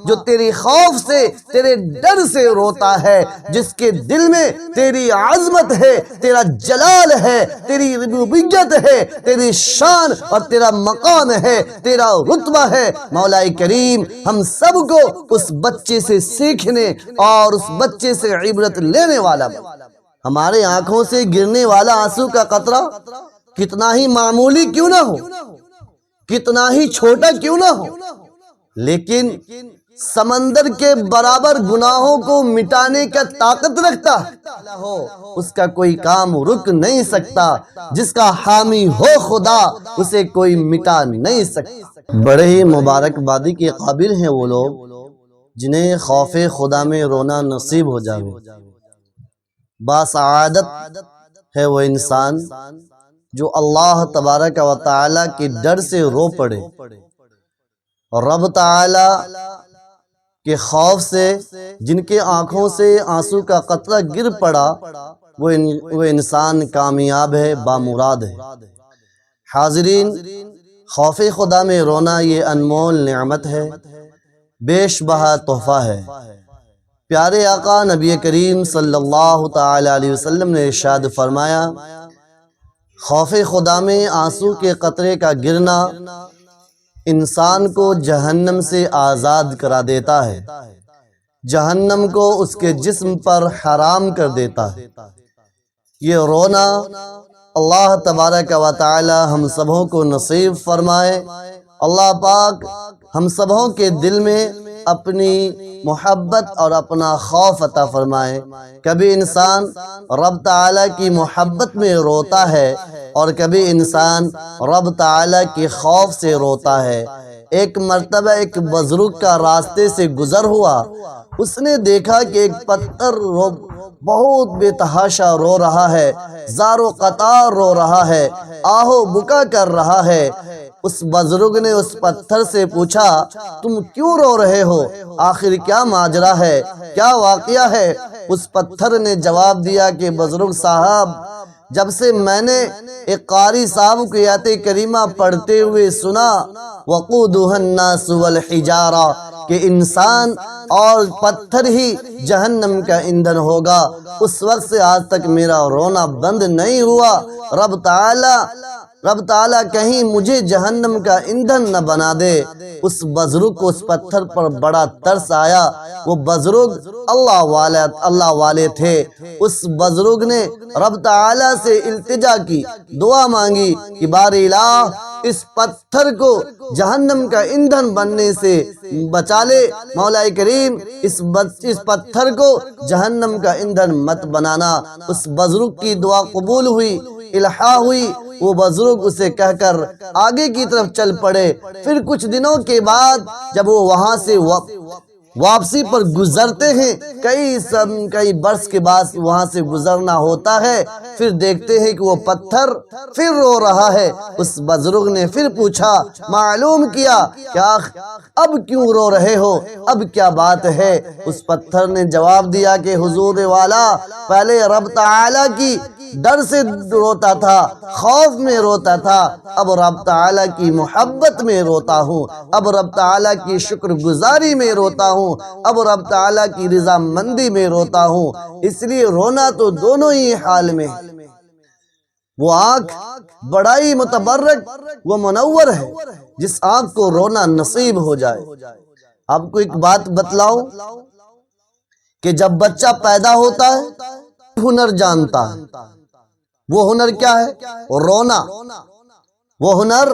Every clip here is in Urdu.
جو تیری خوف سے تیرے ڈر سے روتا ہے، جس کے دل میں تیری عظمت ہے، تیرا جلال ہے، تیری ربوبیت ہے، تیری شان اور تیرا مقام ہے، تیرا رتبہ ہے۔ مولا کریم ہم سب کو اس بچے سے سیکھنے اور اس بچے سے عبرت لینے والا بنا۔ ہمارے آنکھوں سے گرنے والا آنسو کا قطرہ کتنا ہی معمولی کیوں نہ ہو، کتنا ہی چھوٹا کیوں نہ ہو، لیکن سمندر کے برابر گناہوں کو مٹانے کا طاقت رکھتا ہے، اس کا کوئی کام رک نہیں سکتا۔ جس کا حامی ہو خدا، اسے کوئی مٹا نہیں سکتا۔ بڑے ہی مبارک بادی کے قابل ہیں وہ لوگ جنہیں خوف خدا میں رونا نصیب ہو جائے۔ باسعادت ہے وہ انسان جو اللہ تبارک و تعالی کے ڈر سے رو پڑے، رب تعالی کے خوف سے جن کے آنکھوں سے آنسو کا قطرہ گر پڑا، وہ انسان کامیاب ہے، بامراد ہے۔ حاضرین، خوف خدا میں رونا یہ انمول نعمت ہے، بیش بہا تحفہ ہے۔ پیارے آقا نبی کریم صلی اللہ تعالی علیہ وسلم نے ارشاد فرمایا، خوف خدا میں آنسو کے قطرے کا گرنا انسان کو جہنم سے آزاد کرا دیتا ہے، جہنم کو اس کے جسم پر حرام کر دیتا ہے۔ یہ رونا اللہ تبارک و تعالی ہم سبوں کو نصیب فرمائے۔ اللہ پاک ہم سبوں کے دل میں اپنی محبت اور اپنا خوف عطا فرمائے۔ کبھی انسان رب تعالیٰ کی محبت میں روتا ہے اور کبھی انسان رب تعالیٰ کے خوف سے روتا ہے۔ ایک مرتبہ ایک بزرگ کا راستے سے گزر ہوا، اس نے دیکھا کہ ایک پتھر بہت بے تحاشا رو رہا ہے، زار و قطار رو رہا ہے، آہ و بکا کر رہا ہے۔ اس بزرگ نے اس پتھر سے پوچھا، تم کیوں رو رہے ہو؟ آخر کیا ماجرا ہے، کیا واقعہ ہے؟ اس پتھر نے جواب دیا کہ بزرگ صاحب، جب سے میں نے ایک قاری صاحب کی آیت کریمہ پڑھتے ہوئے سنا، وقودها الناس والحجارہ، کہ انسان اور پتھر ہی جہنم کا ایندھن ہوگا، اس وقت سے آج تک میرا رونا بند نہیں ہوا۔ رب تعالیٰ کہیں مجھے جہنم کا ایندھن نہ بنا دے۔ اس بزرگ کو اس پتھر پر بڑا ترس آیا۔ وہ بزرگ اللہ والے تھے۔ اس بزرگ نے رب تعالیٰ سے التجا کی، دعا مانگی کہ بار الہ اس پتھر کو جہنم کا ایندھن بننے سے بچا لے۔ مولا کریم اس پتھر کو جہنم کا ایندھن مت بنانا۔ اس بزرگ کی دعا قبول ہوئی، الہا ہوئی۔ وہ بزرگ اسے کہہ کر آگے کی طرف چل پڑے۔ پھر کچھ دنوں کے بعد جب وہ وہاں سے واپسی پر گزرتے ہیں، کئی برس کے بعد وہاں سے گزرنا ہوتا ہے، پھر دیکھتے ہیں کہ وہ پتھر پھر رو رہا ہے۔ اس بزرگ نے پھر پوچھا، معلوم کیا کہ اب کیوں رو رہے ہو، اب کیا بات ہے؟ اس پتھر نے جواب دیا کہ حضور والا، پہلے رب تعالیٰ کی ڈر سے روتا تھا، خوف میں روتا تھا، اب رب تعالیٰ کی محبت میں روتا ہوں، اب رب تعالیٰ کی شکر گزاری میں روتا ہوں، اب رب تعالیٰ کی رضا مندی میں روتا ہوں۔ اس لیے رونا تو دونوں ہی حال میں ہے۔ وہ آنکھ بڑا ہی متبرک و منور ہے جس آنکھ کو رونا نصیب ہو جائے۔ آپ کو ایک بات بتلاؤں کہ جب بچہ پیدا ہوتا ہے ہنر جانتا ہے۔ وہ ہنر کیا ہے؟ رونا۔ وہ ہنر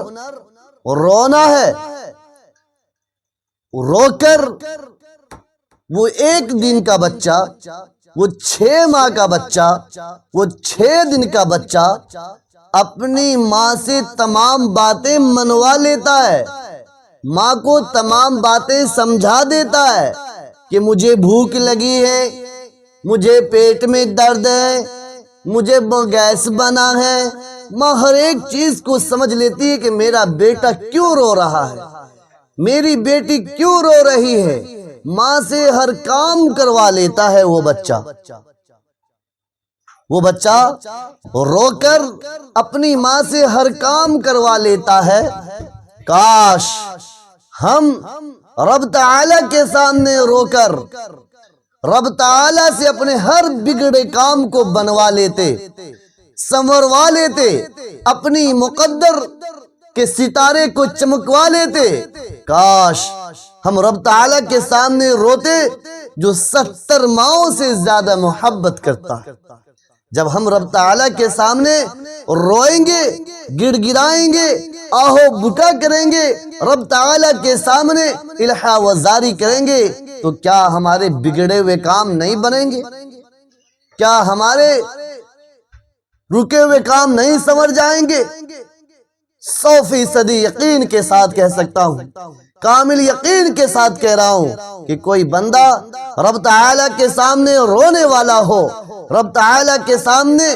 رونا ہے۔ رو کر وہ 1 دن کا بچہ، وہ 6 ماہ کا بچہ، وہ 6 دن کا بچہ اپنی ماں سے تمام باتیں منوا لیتا ہے، ماں کو تمام باتیں سمجھا دیتا ہے کہ مجھے بھوک لگی ہے، مجھے پیٹ میں درد ہے، مجھے گیس بنا ہے۔ ماں ہر ایک چیز کو سمجھ لیتی ہے کہ میرا بیٹا کیوں رو رہا ہے، میری بیٹی کیوں رو رہی ہے۔ ماں سے ہر کام کروا لیتا ہے وہ بچہ۔ وہ بچہ رو کر اپنی ماں سے ہر کام کروا لیتا ہے۔ کاش ہم رب تعالی کے سامنے رو کر رب تعالی سے اپنے ہر بگڑے کام کو بنوا لیتے، سنوروا لیتے، اپنی مقدر کے ستارے کو چمکوا لیتے۔ کاش ہم رب تعالی کے سامنے روتے جو 70 ماؤں سے زیادہ محبت کرتا ہے۔ جب ہم رب تعالی کے سامنے روئیں گے، گڑ گڑائیں گے، آہو بکا کریں گے، رب تعالی کے سامنے الہا وزاری کریں گے، تو کیا ہمارے بگڑے ہوئے کام نہیں بنیں گے؟ کیا ہمارے رکے ہوئے کام نہیں سنور جائیں گے؟ 100% یقین کے ساتھ کہہ سکتا ہوں، کامل یقین کے ساتھ کہہ رہا ہوں کہ کوئی بندہ رب تعالی کے سامنے رونے والا ہو، رب تعالی کے سامنے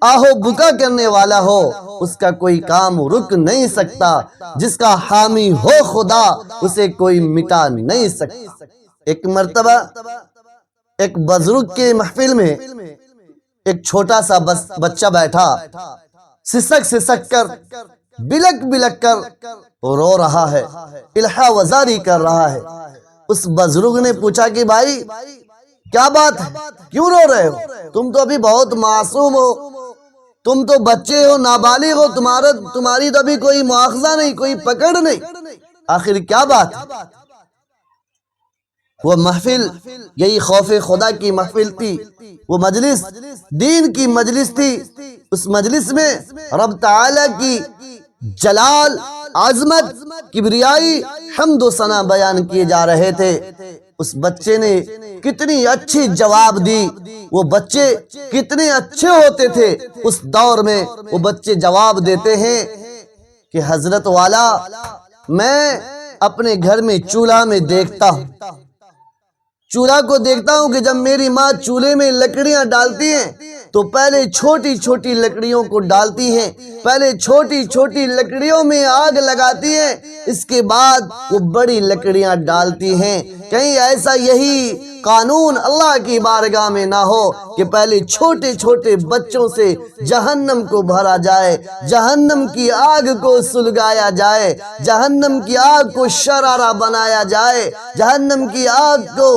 آہو بکا کرنے والا ہو، اس کا کوئی کام رک نہیں سکتا۔ جس کا حامی ہو خدا، اسے کوئی مٹا نہیں سکتا۔ ایک مرتبہ ایک بزرگ کے محفل میں ایک چھوٹا سا بچہ بیٹھا، سسک سسک کر، بلک بلک کر رو رہا ہے، الہا وزاری کر رہا ہے۔ اس بزرگ نے پوچھا کہ بھائی کیا بات ہے، کیوں رو رہے ہو؟ تم تو ابھی بہت معصوم ہو، تم تو بچے ہو، نابالغ ہو، تمہاری تو ابھی کوئی مواخذہ نہیں، کوئی پکڑ نہیں، آخر کیا بات ہے؟ وہ محفل یہی خوف خدا کی محفل تھی، وہ مجلس دین کی مجلس تھی۔ اس مجلس میں رب تعالی کی جلال، عظمت، کبریائی، حمد و ثنا بیان کیے جا رہے تھے۔ اس بچے نے کتنی اچھی جواب دی۔ وہ بچے کتنے اچھے ہوتے تھے اس دور میں، وہ بچے جواب دیتے ہیں کہ حضرت والا، میں اپنے گھر میں چولہا میں دیکھتا ہوں، چولہا کو دیکھتا ہوں کہ جب میری ماں چولہے میں لکڑیاں ڈالتی ہیں تو پہلے چھوٹی چھوٹی لکڑیوں کو ڈالتی ہیں، پہلے چھوٹی چھوٹی لکڑیوں میں آگ لگاتی ہیں، اس کے بعد وہ بڑی لکڑیاں ڈالتی ہیں۔ کہیں ایسا یہی قانون اللہ کی بارگاہ میں نہ ہو کہ پہلے چھوٹے چھوٹے بچوں سے جہنم کو بھرا جائے، جہنم کی آگ کو سلگایا جائے، جہنم کی آگ کو شرارہ بنایا جائے، جہنم کی آگ کو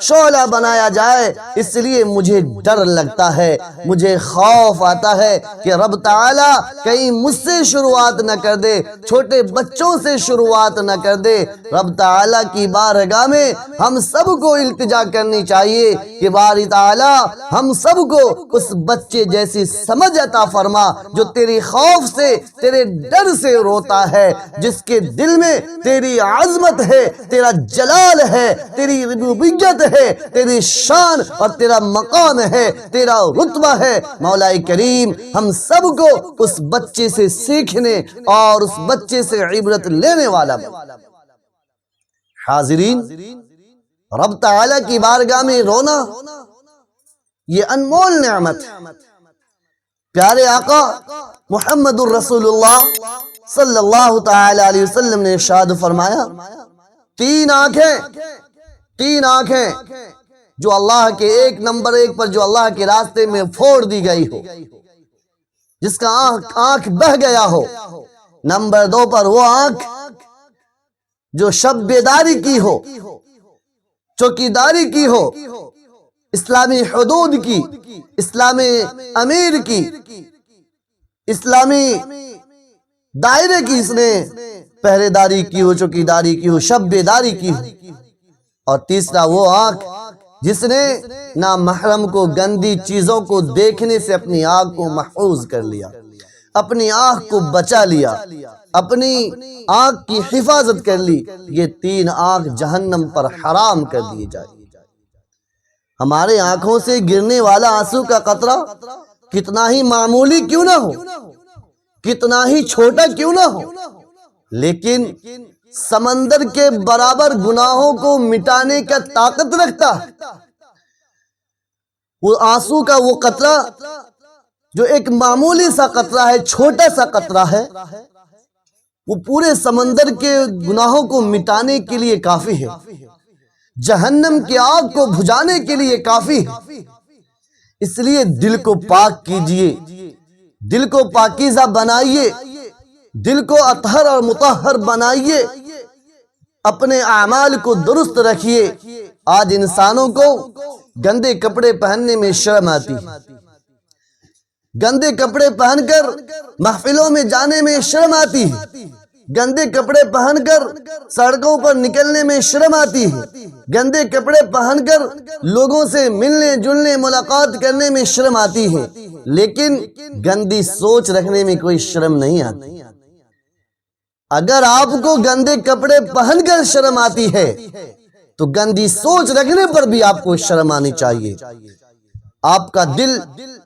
شعلہ بنایا جائے۔ اس لیے مجھے ڈر لگتا ہے، مجھے خوف آتا ہے کہ رب تعالی کہیں مجھ سے شروعات نہ کر دے، چھوٹے بچوں سے شروعات نہ کر دے۔ رب تعالی کی بارگاہ میں ہم سب کو التجا کرنی چاہیے کہ باری تعالی ہم سب کو اس بچے جیسی سمجھ عطا فرما جو تیری خوف سے، تیرے ڈر سے روتا ہے، جس کے دل میں تیری عظمت ہے، تیرا جلال ہے، تیری ربوبیت ہے، تیری شان اور تیرا مقام ہے، تیرا رتبہ ہے۔ مولا کریم ہم سب کو اس بچے سے سیکھنے اور اس بچے سے عبرت لینے والا بنا۔ حاضرین، رب تعالی کی بارگاہ میں رونا یہ انمول نعمت ہے۔ پیارے آقا محمد الرسول اللہ صلی اللہ تعالی علیہ وسلم نے ارشاد فرمایا، تین آنکھیں جو اللہ کے نمبر 1 پر جو اللہ کے راستے میں پھوڑ دی گئی ہو، جس کا آنکھ بہ گیا ہو۔ نمبر 2 پر وہ آنکھ جو شب بیداری کی ہو، چوکیداری کی ہو، اسلامی حدود کی، اسلامی امیر کی، اسلامی دائرے کی اس نے پہرے داری کی ہو، چوکیداری کی ہو، شب بیداری کی ہو۔ اور تیسرا وہ آنکھ جس نے نامحرم کو، گندی چیزوں کو دیکھنے سے اپنی آنکھ کو محفوظ کر لیا، اپنی آنکھ کو بچا لیا، اپنی آنکھ کی حفاظت کر لی۔ یہ 3 آنکھ جہنم پر حرام کر دی جائے۔ ہمارے آنکھوں سے گرنے والا آنسو کا قطرہ کتنا ہی معمولی کیوں نہ ہو، کتنا ہی چھوٹا کیوں نہ ہو، لیکن سمندر کے برابر گناہوں کو مٹانے کا طاقت رکھتا ہے۔ وہ آنسو کا وہ قطرہ جو ایک معمولی سا قطرہ ہے، چھوٹا سا قطرہ ہے، وہ پورے سمندر کے گناہوں کو مٹانے کے لیے کافی ہے، جہنم کی آگ کو بجھانے کے لیے کافی ہے۔ اس لیے دل کو پاک کیجئے، دل کو پاکیزہ بنائیے، دل کو اطہر اور مطہر بنائیے، اپنے اعمال کو درست رکھیے۔ آج انسانوں کو گندے کپڑے پہننے میں شرم آتی ہے، گندے کپڑے پہن کر محفلوں میں جانے میں شرم آتی ہے، گندے کپڑے پہن کر سڑکوں پر نکلنے میں شرم آتی ہے، گندے کپڑے پہن کر لوگوں سے ملنے جلنے ملاقات کرنے میں شرم آتی ہے، لیکن گندی سوچ رکھنے میں کوئی شرم نہیں آتی۔ اگر آپ کو گندے کپڑے پہن کر شرم آتی ہے تو گندی سوچ رکھنے پر بھی آپ کو شرم آنی چاہیے۔ آپ کا دل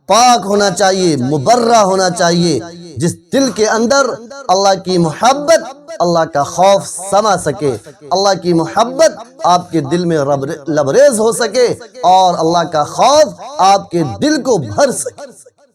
پاک ہونا چاہیے، مبرہ ہونا چاہیے، جس دل کے اندر اللہ کی محبت، اللہ کا خوف سما سکے، اللہ کی محبت آپ کے دل میں لبریز ہو سکے اور اللہ کا خوف آپ کے دل کو بھر سکے۔